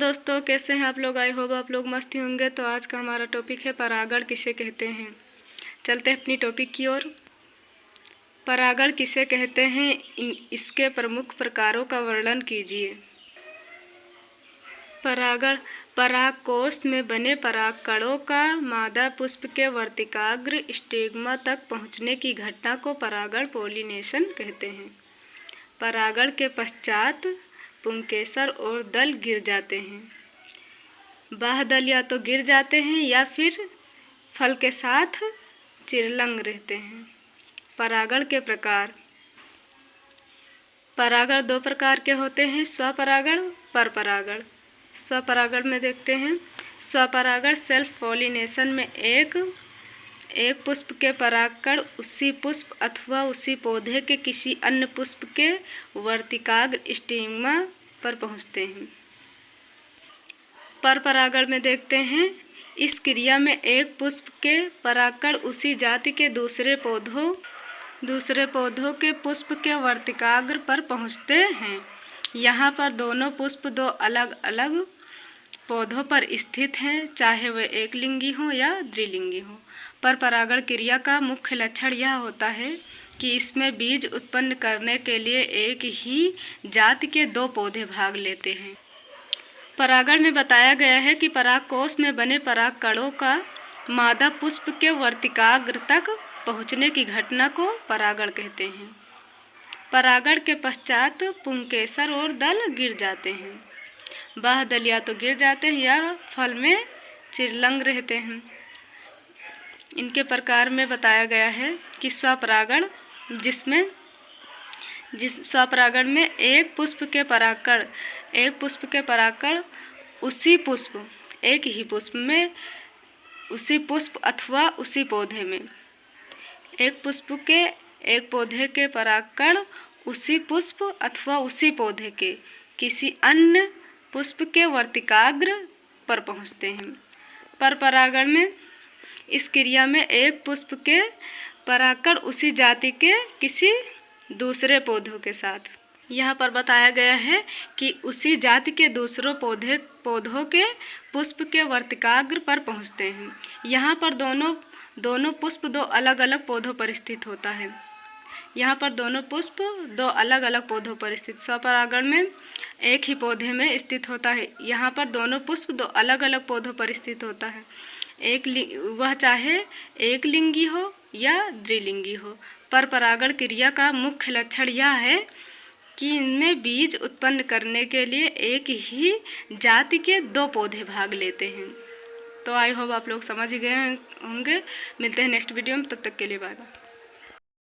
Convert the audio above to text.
दोस्तों, कैसे हैं आप लोग। आई होप आप लोग मस्त ही होंगे। तो आज का हमारा टॉपिक है परागण किसे कहते हैं। चलते हैं अपनी टॉपिक की ओर। परागण किसे कहते हैं, इसके प्रमुख प्रकारों का वर्णन कीजिए। परागण परागकोश में बने परागकणों का मादा पुष्प के वर्तिकाग्र स्टिग्मा तक पहुंचने की घटना को परागण पॉलिनेशन कहते हैं। परागण के पश्चात पुंकेसर और दल गिर जाते हैं। बाह्यदल या तो गिर जाते हैं या फिर फल के साथ चिरलंग रहते हैं। परागण के प्रकार। परागण दो प्रकार के होते हैं, स्वपरागण, परपरागण। स्वपरागण में देखते हैं। स्वपरागण सेल्फ पॉलिनेशन में एक पुष्प के परागकण उसी पुष्प अथवा उसी पौधे के किसी अन्य पुष्प के वर्तिकाग्र स्टिग्मा पर पहुँचते हैं। परपरागण में देखते हैं, इस क्रिया में एक पुष्प के परागकण उसी जाति के दूसरे पौधों के पुष्प के वर्तिकाग्र पर पहुँचते हैं। यहाँ पर दोनों पुष्प दो अलग अलग पौधों पर स्थित हैं, चाहे वे एक लिंगी हों या द्विलिंगी हों। परपरागण क्रिया का मुख्य लक्षण यह होता है कि इसमें बीज उत्पन्न करने के लिए एक ही जाति के दो पौधे भाग लेते हैं। परागण में बताया गया है कि परागकोश में बने परागकणों का मादा पुष्प के वर्तिकाग्र तक पहुँचने की घटना को परागण कहते हैं। परागण के पश्चात पुंकेसर और दल गिर जाते हैं। बाह्यदल या तो गिर जाते हैं या फल में चिरलंग रहते हैं। इनके प्रकार में बताया गया है कि स्वपरागण, स्वपरागण में एक पुष्प के परागकण उसी पुष्प, एक ही पुष्प में उसी पुष्प अथवा उसी पौधे में, एक पौधे के परागकण उसी पुष्प अथवा उसी पौधे के किसी अन्य पुष्प के वर्तिकाग्र पर पहुँचते हैं। परपरागण में इस क्रिया में एक पुष्प के परागकण उसी जाति के किसी दूसरे पौधों के साथ, यहाँ पर बताया गया है कि उसी जाति के दूसरों पौधों के पुष्प के वर्तिकाग्र पर पहुँचते हैं। यहाँ पर दोनों पुष्प दो अलग अलग पौधों पर स्थित होता है। यहाँ पर दोनों पुष्प दो अलग अलग पौधों पर स्थित, स्वपरागण में एक ही पौधे में स्थित होता है। यहाँ पर दोनों पुष्प दो अलग अलग पौधों पर स्थित होता है। वह चाहे एक लिंगी हो या द्विलिंगी हो। परपरागण क्रिया का मुख्य लक्षण यह है कि इनमें बीज उत्पन्न करने के लिए एक ही जाति के दो पौधे भाग लेते हैं। तो आई होप आप लोग समझ गए होंगे। मिलते हैं नेक्स्ट वीडियो में, तब तक के लिए बाय बाय।